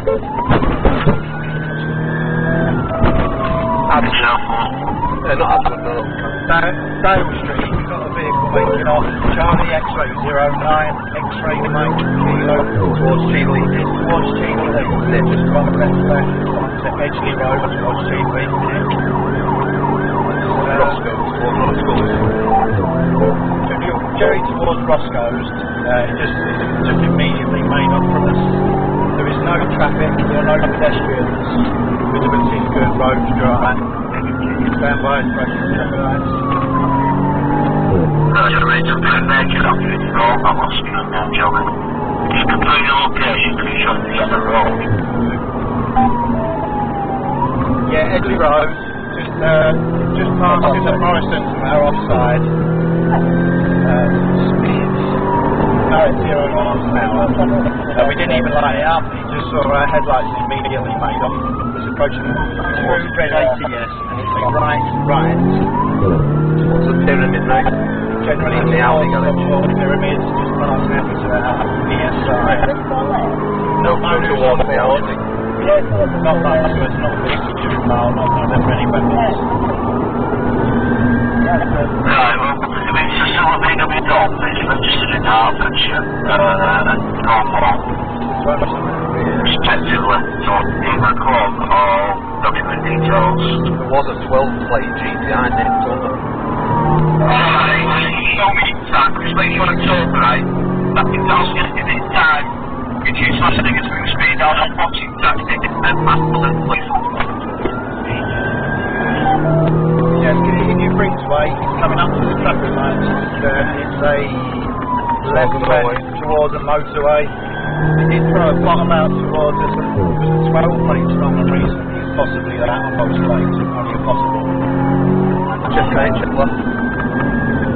Not Advent, Dale Street, you've got a vehicle making off Charlie X-ray 09, X-ray Mike Kilo towards Cheadley. Towards Cheadley, they're just on the left onto Edgeley Road towards Cheadley. Jerry towards Roscoe's, just immediately main up from us. There is no traffic, there are no pedestrians. Visibility is good, roads dry. Stand by, approaching traffic lights. You're ready to put back your outfit. No, I'm not speaking now, gentlemen. Just confirm your location, can you show me on the road? Yeah, Edgeley Road, just past the Morrison from our offside. Speeds at 0 miles an hour. We didn't even light it up, we just saw our headlights and immediately made off. It's approaching towards red ATS and it's a right. What's the pyramid, mate? Generally in the alley pyramids, just past out to our near side. No towards the alley. Not much, so it's not a big mile, not for any weapons. Right, well, it's a silver VW Dom, it's registered in Hertfordshire, respectively, so either quote or document details. There was a 12-plate GTI named on them. Alright, show me exactly, just make sure it's over, right? That can tell us if it's time, if you slash the niggas move speed down, I'm watching taxi, and massive police. Yes, if you bring way, it's coming up to the traffic lights, and it's a left towards a motorway. It did throw a bottom out towards us, it was a 12 plate strong and recent, it's possibly that on both plates, only possible. Check left.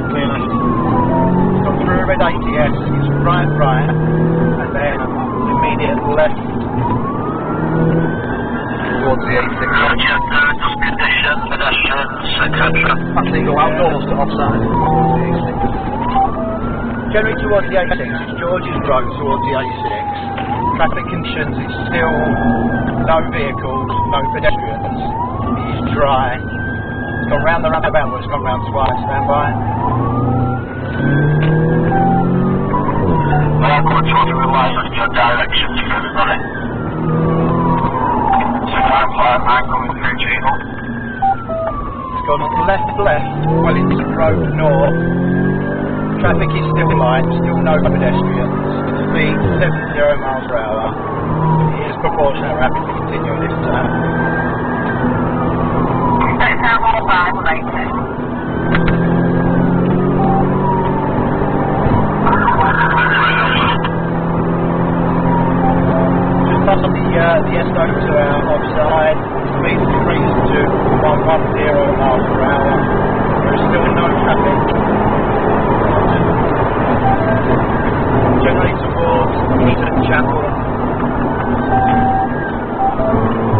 Clearly. It's gone through a red ATS, it's right, and then immediate left. Towards the A6. Just conditions, pedestrians, etc. Actually, go outdoors to offside. Generally towards the A6, it's George's Road towards the A6. Traffic conditions, it's still no vehicles, no pedestrians. It is dry. It's gone round the roundabout, but it's gone round twice. Stand by. Well, I'm going to try to rely on your directions for everybody. I'm coming through Chino. It's gone left, Wellington Road north. Traffic is still light, still no pedestrians. Speed 70 miles per hour. It is proportionate, we're happy to continue this time. That's our whole vibe, later. Just past the SO to our offside. Speed increased to 110 miles per hour. There is still no traffic. Generally towards Eton Chapel.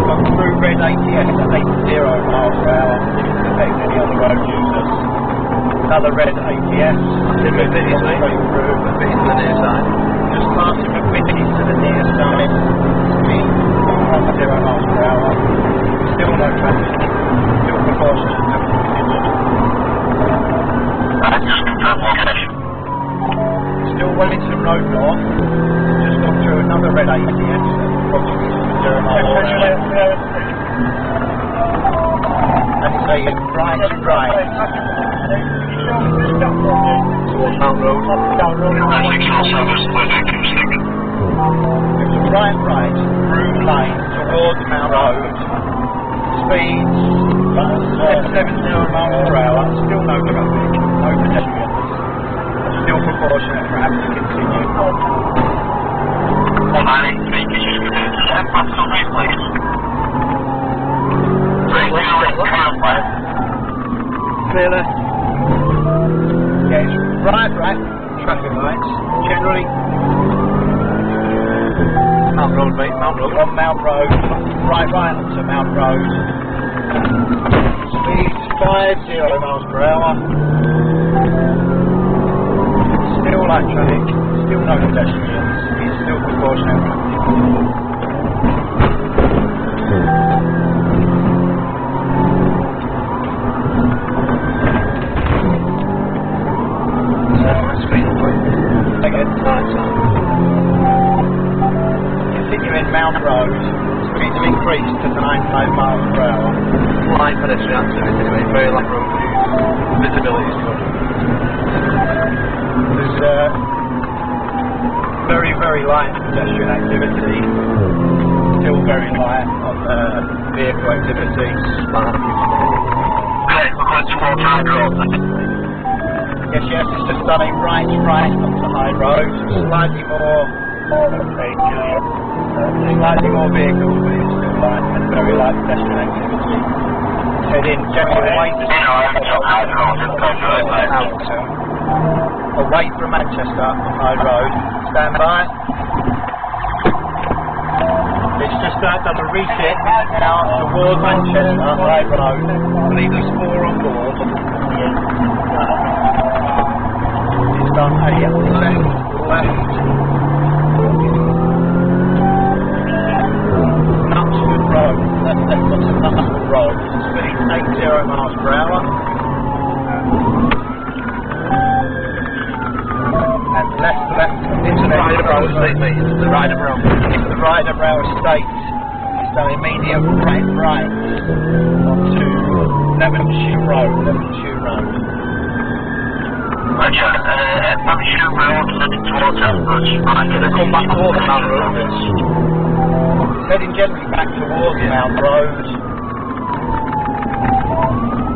Gone through red ATS at 80 miles per hour. Didn't affect any other road users. Another red ATS. Straight through, a bit to the near side. Just passing McVitie's to the near side. Speed 110 miles per hour. Still no traffic. Still proportionate. Just confirm location. Still Wellington Road north. Just gone through another red ATS. Approximately 0 miles per hour. And it's a right. Towards Mount Road. It was right, through lane towards Mount Road. Speeds 70 miles per hour. Still no traffic, no pedestrians. Still proportionate, we're happy to continue. Clearly. Yeah, it's right, traffic lights. Generally, Mount Road, mate, Mount Road. on Mount Road, right onto Mount Road. Speeds 50 miles per hour. Still light traffic, still no pedestrians, it's still proportionate. Mount Road. Speeds have increased to 95 miles per hour. Light pedestrian activity, mate. Very light road use. Visibility is good. There's very, very light pedestrian activity. Still very light on vehicle activity. Okay, we're going towards High Road. Yes, it's just done a right onto High Road. Slightly more vehicles, but it's still light and very light pedestrian activity. Heading generally away from Manchester on High Road. Stand by. It's just done a refit now towards Manchester High Road. I believe there's 4 on board. It's done a left. Knutsford Road. Left onto Knutsford Road. Speed 80 miles per hour. And left into the Ryder Estate, mate. It's the Ryder Into the Ryder Estate. It's done immediate right onto Devonshire Road. Roger, Devonshire Road heading towards Elbridge. They come back towards Mount Road. It's heading generally back towards Mount Road.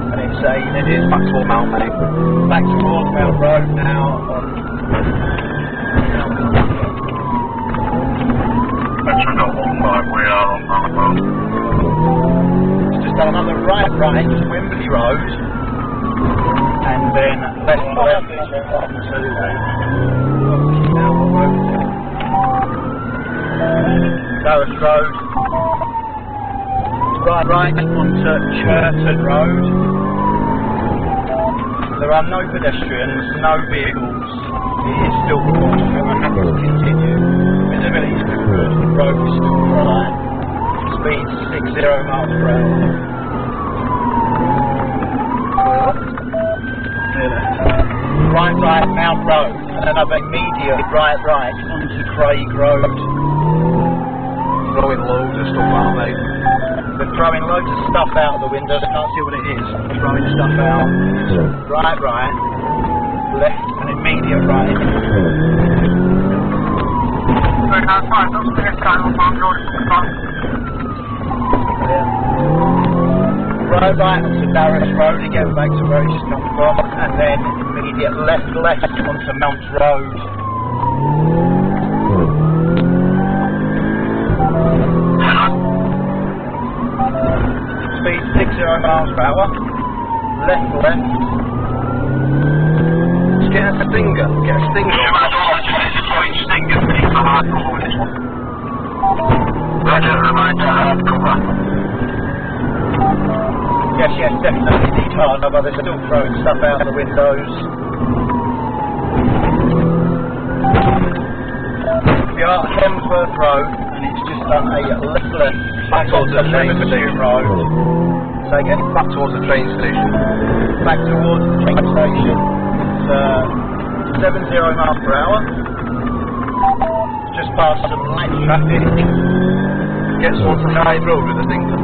And it's saying it is Back towards Mount, mate. back towards Mount Road now on We are on Mount Road. it's just done another right to Wembley Road and then left onto Dallas Road, right onto Churton Road. There are no pedestrians, no vehicles. It is still precautionary and happy to continue. Visibility is still good, the road is still dry. Speed 60 miles per hour. Right Mount Road and another immediate right onto Craig Road. Throwing loads of stuff out, mate. They're throwing loads of stuff out of the window. They can't see what it is. Throwing stuff out. Right, left, and immediate right. Right onto Darras Road again, back to where it's come from, and then immediate left onto Mount Road. Speed 60 miles per hour. Left. Just get a stinger. Get a stinger. Yes, definitely need harder, but they're still throwing stuff out the windows. We are at Hemsworth Road, and it's just done a left Back towards the train Leamington station. Road. Say again? Back towards the train station. Back towards the train station. It's 70 miles per hour. Just past some light traffic. Get someone from High Road with a stinger.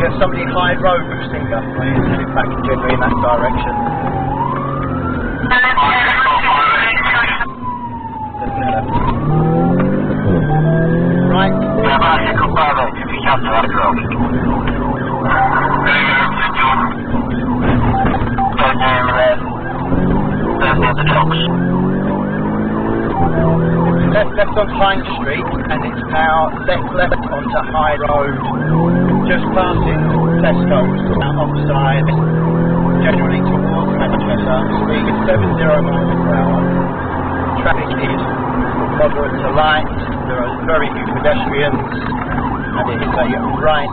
Get somebody High Road with a stinger. Please heading back generally in that direction. Right. Left on Pine Street, and it's now left onto High Road, just passing Tesco's now offside, generally towards Manchester. Speed is 70 miles per hour. Traffic is moderate to light. There are very few pedestrians, and it is a right.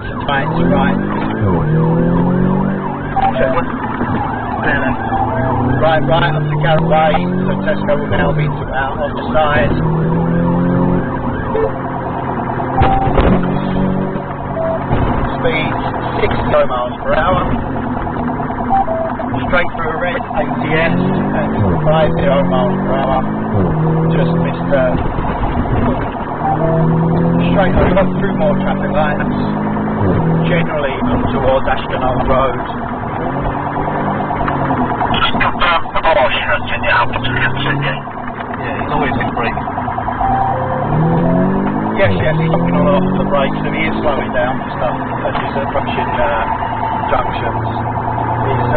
Right up to Garraway, so Tesco will now be out on the side. Speed 60 miles per hour. Straight through a red ATS at 50 miles per hour. Just missed straight over through more traffic lights, generally up towards Ashton Road. Just confirm the caution and you're happy to continue. Yeah, he's always in brake. Yes, he's knocking on and off the brakes and he is slowing down for stuff as he's approaching junctions. He's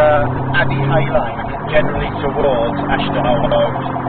Abbey Hay Lane, generally towards Ashton Road.